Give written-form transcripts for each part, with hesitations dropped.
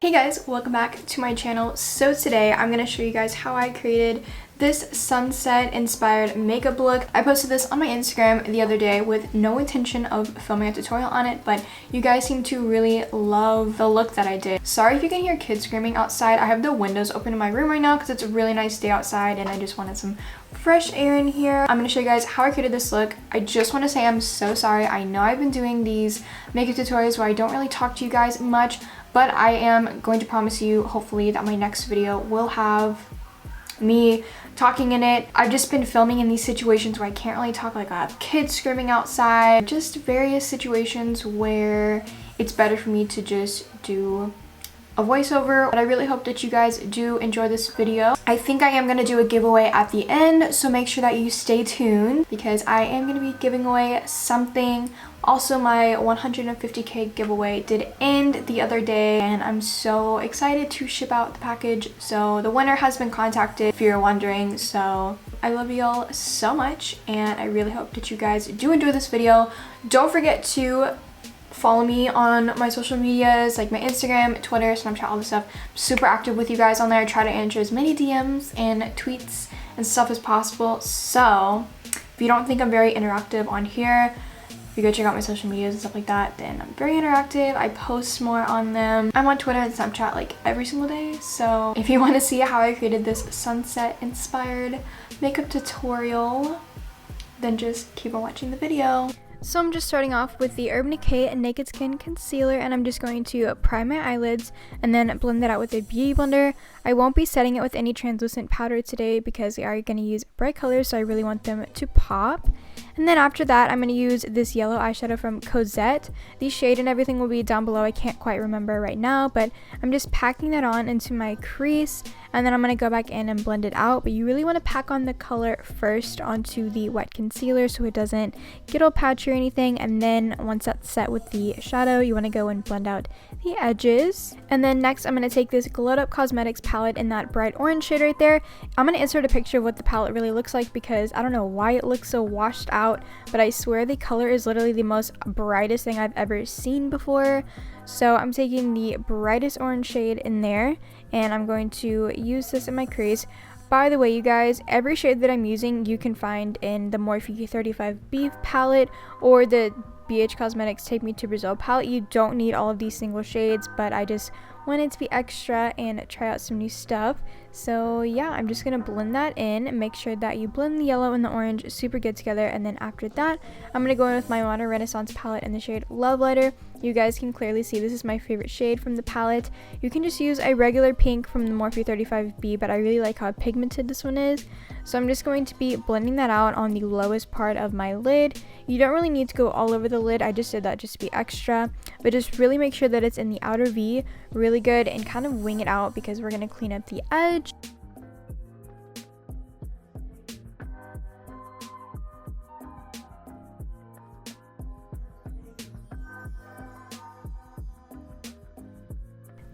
Hey guys, welcome back to my channel. So today I'm going to show you guys how I created this sunset inspired makeup look. I posted this on my Instagram the other day with no intention of filming a tutorial on it, but you guys seem to really love the look that I did. Sorry if you can hear kids screaming outside. I have the windows open in my room right now because it's a really nice day outside and I just wanted some fresh air in here. I'm going to show you guys how I created this look. I just want to say I'm so sorry. I know I've been doing these makeup tutorials where I don't really talk to you guys much, but I am going to promise you, hopefully, that my next video will have me talking in it. I've just been filming in these situations where I can't really talk, like I have kids screaming outside, just various situations where it's better for me to just do a voiceover. But I really hope that you guys do enjoy this video. I think I am going to do a giveaway at the end, so make sure that you stay tuned because I am going to be giving away something. Also, my 150k giveaway did end the other day and I'm so excited to ship out the package. So the winner has been contacted, if you're wondering. So I love you all so much and I really hope that you guys do enjoy this video. Don't forget to follow me on my social medias like my Instagram, Twitter, Snapchat, all this stuff. I'm super active with you guys on there. I try to answer as many DMs and tweets and stuff as possible. So if you don't think I'm very interactive on here, if you go check out my social medias and stuff like that, then I'm very interactive. I post more on them. I'm on Twitter and Snapchat like every single day. So if you want to see how I created this sunset inspired makeup tutorial, then just keep on watching the video. So I'm just starting off with the Urban Decay Naked Skin Concealer and I'm just going to prime my eyelids and then blend that out with a beauty blender. I won't be setting it with any translucent powder today because we are going to use bright colors, so I really want them to pop. And then after that, I'm going to use this yellow eyeshadow from Cozette. The shade and everything will be down below. I can't quite remember right now, but I'm just packing that on into my crease. And then I'm going to go back in and blend it out. But you really want to pack on the color first onto the wet concealer so it doesn't get all patchy or anything. And then once that's set with the shadow, you want to go and blend out the edges. And then next, I'm going to take this Glowed Up Cosmetics palette in that bright orange shade right there. I'm going to insert a picture of what the palette really looks like because I don't know why it looks so washed out, but I swear the color is literally the most brightest thing I've ever seen before. So I'm taking the brightest orange shade in there and I'm going to use this in my crease. By the way, you guys, every shade that I'm using you can find in the Morphe 35B palette or the ABH Cosmetics Take Me to Brazil palette. You don't need all of these single shades, but I just wanted to be extra and try out some new stuff. So yeah, I'm just gonna blend that in and make sure that you blend the yellow and the orange super good together. And then after that, I'm gonna go in with my Modern Renaissance palette in the shade Love Letter. You guys can clearly see this is my favorite shade from the palette. You can just use a regular pink from the Morphe 35B, but I really like how pigmented this one is. So I'm just going to be blending that out on the lowest part of my lid. You don't really need to go all over the lid. I just did that just to be extra, but just really make sure that it's in the outer V really good and kind of wing it out because we're going to clean up the edge.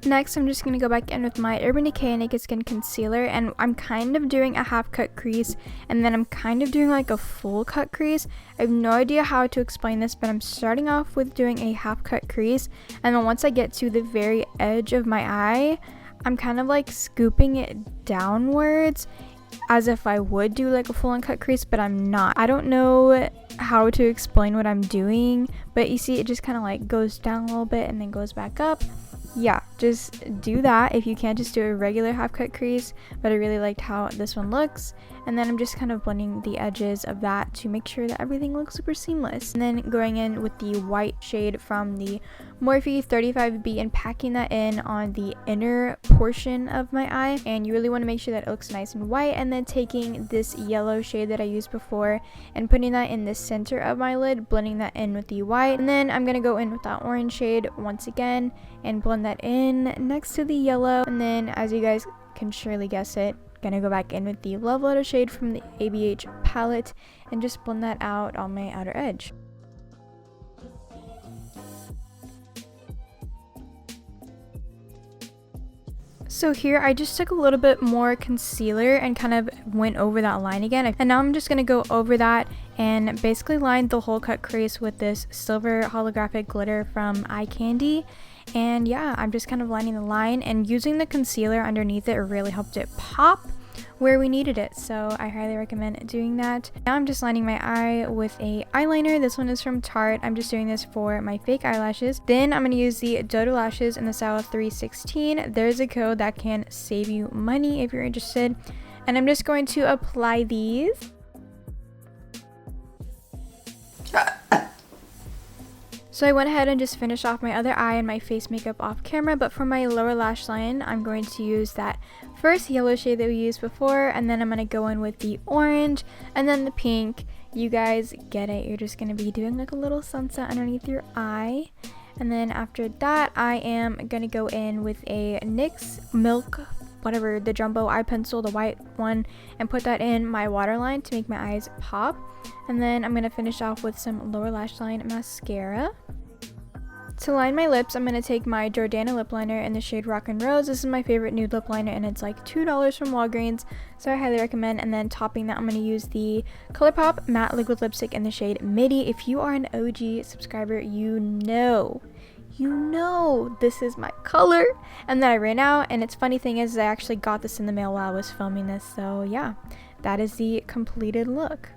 Next, I'm just going to go back in with my Urban Decay Naked Skin Concealer and I'm kind of doing a half cut crease and then I'm kind of doing like a full cut crease. I have no idea how to explain this, but I'm starting off with doing a half cut crease and then once I get to the very edge of my eye, I'm kind of like scooping it downwards as if I would do like a full on cut crease, but I'm not. I don't know how to explain what I'm doing, but you see it just kind of like goes down a little bit and then goes back up. Yeah, just do that. If you can't, just do a regular half cut crease, but I really liked how this one looks. And then I'm just kind of blending the edges of that to make sure that everything looks super seamless. And then going in with the white shade from the Morphe 35B and packing that in on the inner portion of my eye. And you really want to make sure that it looks nice and white. And then taking this yellow shade that I used before and putting that in the center of my lid, blending that in with the white. And then I'm going to go in with that orange shade once again and blend that in next to the yellow. And then as you guys can surely guess it, gonna go back in with the Love Letter shade from the ABH palette and just blend that out on my outer edge. So here I just took a little bit more concealer and kind of went over that line again, and now I'm just gonna go over that and basically line the whole cut crease with this silver holographic glitter from eye candy. And yeah, I'm just kind of lining the line, and using the concealer underneath it really helped it pop where we needed it, so I highly recommend doing that. Now I'm just lining my eye with a eyeliner. This one is from Tarte. I'm just doing this for my fake eyelashes. Then I'm going to use the Dodo lashes in the style 316. There's a code that can save you money if you're interested, and I'm just going to apply these. So I went ahead and just finished off my other eye and my face makeup off camera, but for my lower lash line, I'm going to use that first yellow shade that we used before, and then I'm going to go in with the orange and then the pink. You guys get it. You're just going to be doing like a little sunset underneath your eye. And then after that, I am going to go in with a NYX Milk, whatever, the jumbo eye pencil, the white one, and put that in my waterline to make my eyes pop. And then I'm going to finish off with some lower lash line mascara. To line my lips, I'm going to take my Jordana lip liner in the shade Rock and Rose. This is my favorite nude lip liner, and it's like $2 from Walgreens, so I highly recommend. And then topping that, I'm going to use the Colourpop matte liquid lipstick in the shade Midi. If you are an OG subscriber, you know this is my color. And then I ran out, and it's funny thing is I actually got this in the mail while I was filming this, so yeah, that is the completed look.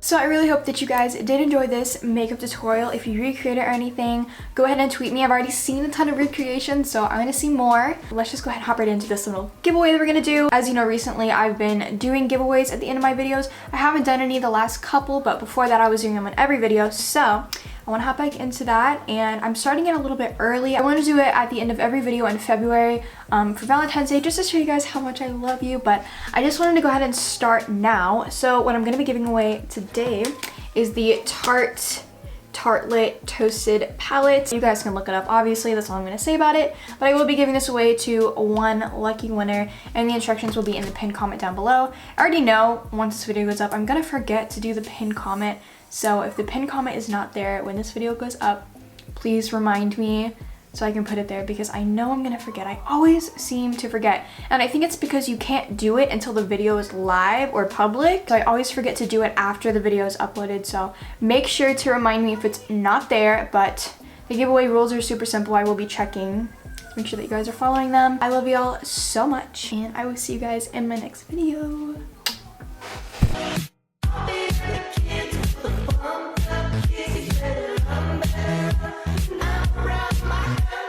So I really hope that you guys did enjoy this makeup tutorial. If you recreate it or anything, go ahead and tweet me. I've already seen a ton of recreations, so I'm going to see more. Let's just go ahead and hop right into this little giveaway that we're going to do. As you know, recently I've been doing giveaways at the end of my videos. I haven't done any the last couple, but before that I was doing them in every video, so I want to hop back into that, and I'm starting it a little bit early. I want to do it at the end of every video in February for Valentine's Day, just to show you guys how much I love you, but I just wanted to go ahead and start now. So what I'm going to be giving away today is the Tartelette Toasted Palette. You guys can look it up, obviously, that's all I'm going to say about it, but I will be giving this away to one lucky winner, and the instructions will be in the pinned comment down below. I already know once this video goes up, I'm going to forget to do the pinned comment. So if the pinned comment is not there when this video goes up, please remind me so I can put it there, because I know I'm gonna forget. I always seem to forget, and I think it's because you can't do it until the video is live or public, so I always forget to do it after the video is uploaded. So make sure to remind me if it's not there, but the giveaway rules are super simple. I will be checking. Make sure that you guys are following them. I love y'all so much, and I will see you guys in my next video.